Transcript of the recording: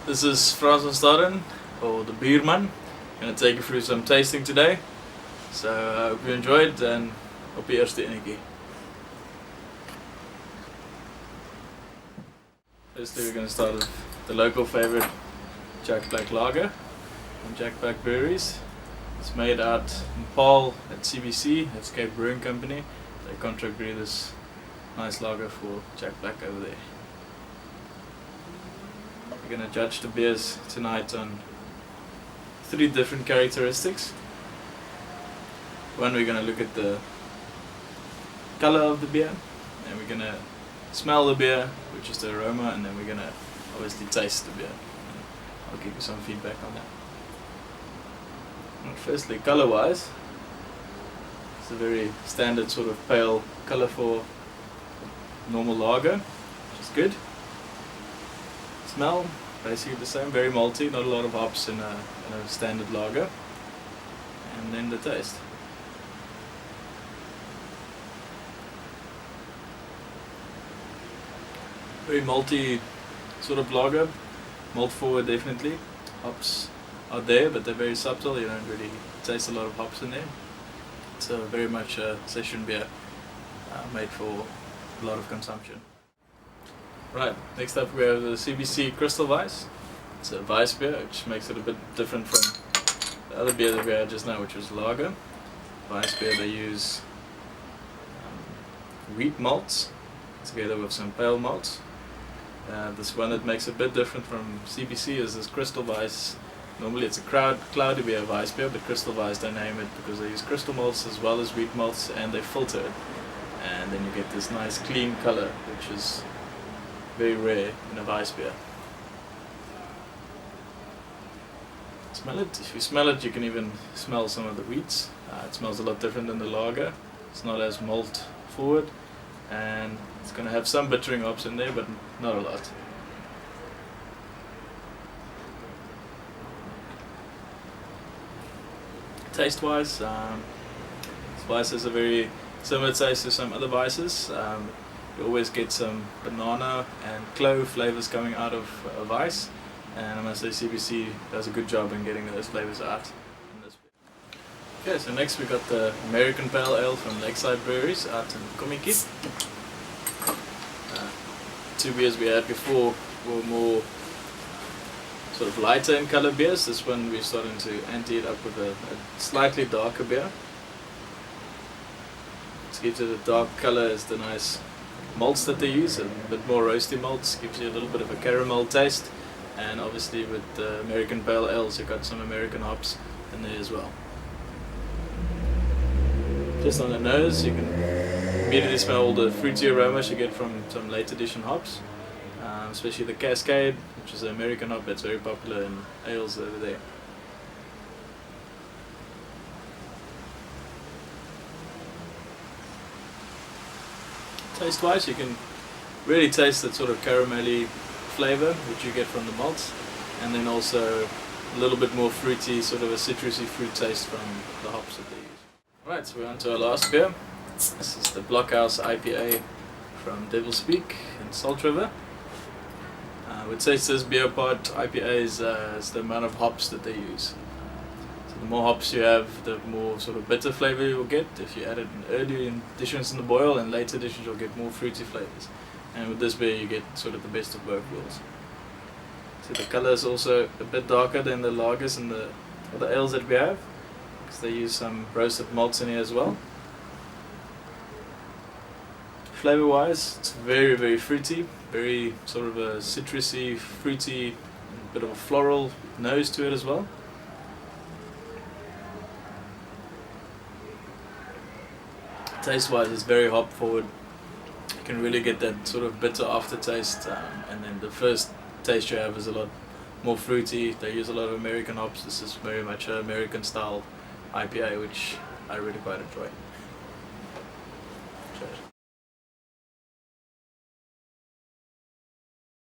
This is Frans Van Staden, or Die Bierman. I'm going to take you through some tasting today. So I hope you enjoyed and op je eerste enetjie. Firstly, we're going to start with the local favorite Jack Black Lager from Jack Black Breweries. It's made out in Paarl at CBC, that's Cape Brewing Company. They contract brew this nice lager for Jack Black over there. We're going to judge the beers tonight on 3 different characteristics. One, we're going to look at the color of the beer, and we're going to smell the beer, which is the aroma, and then we're going to obviously taste the beer. And I'll give you some feedback on that. And firstly, color wise, it's a very standard sort of pale color for normal lager, which is good. Smell, basically the same, very malty, not a lot of hops in a standard lager. And then the taste. Very malty sort of lager, malt forward definitely. Hops are there, but they're very subtle, you don't really taste a lot of hops in there. It's very much a session beer made for a lot of consumption. Right, next up we have the CBC Crystal Weiss. It's a Weiss beer, which makes it a bit different from the other beer that we had just now, which was lager. Weiss beer, they use wheat malts together with some pale malts. This one that makes it a bit different from CBC is this Crystal Weiss. Normally it's a cloudy beer, Weiss beer, but Crystal Weiss, they name it because they use crystal malts as well as wheat malts, and they filter it. And then you get this nice clean color, which is very rare in a Weiss beer. Smell it. If you smell it, you can even smell some of the wheats. It smells a lot different than the lager. It's not as malt forward, and it's going to have some bittering hops in there, but not a lot. Taste wise, this Weiss has a very similar taste to some other Weisses. You always get some banana and clove flavors coming out of Weiss, and I must say CBC does a good job in getting those flavors out in this beer. Okay, so next we got the American Pale Ale from Lakeside Breweries out in Kommetjie. 2 beers we had before were more sort of lighter in color beers. This one we're starting to ante it up with a slightly darker beer. To give it the dark color is the nice malts that they use, a bit more roasty malts, gives you a little bit of a caramel taste, and obviously with the American Pale Ales you've got some American hops in there as well. Just on the nose you can immediately smell all the fruity aromas you get from some late edition hops, especially the Cascade, which is an American hop that's very popular in ales over there. Taste wise, you can really taste that sort of caramelly flavor which you get from the malts, and then also a little bit more fruity, sort of a citrusy fruit taste from the hops that they use. Right, so we're on to our last beer. This is the Blockhouse IPA from Devil's Peak in Salt River. I would say this beer apart IPAs is the amount of hops that they use. So the more hops you have, the more sort of bitter flavor you'll get. If you add it in early additions in the boil, and later additions you'll get more fruity flavors. And with this beer you get sort of the best of both worlds. So the color is also a bit darker than the lagers and the other ales that we have, because they use some roasted malts in here as well. Flavor wise, it's very, very fruity, very sort of a citrusy, fruity, bit of a floral nose to it as well. Taste wise, it's very hop forward. You can really get that sort of bitter aftertaste, and then the first taste you have is a lot more fruity. They use a lot of American hops. This is very much an American style IPA, which I really quite enjoy.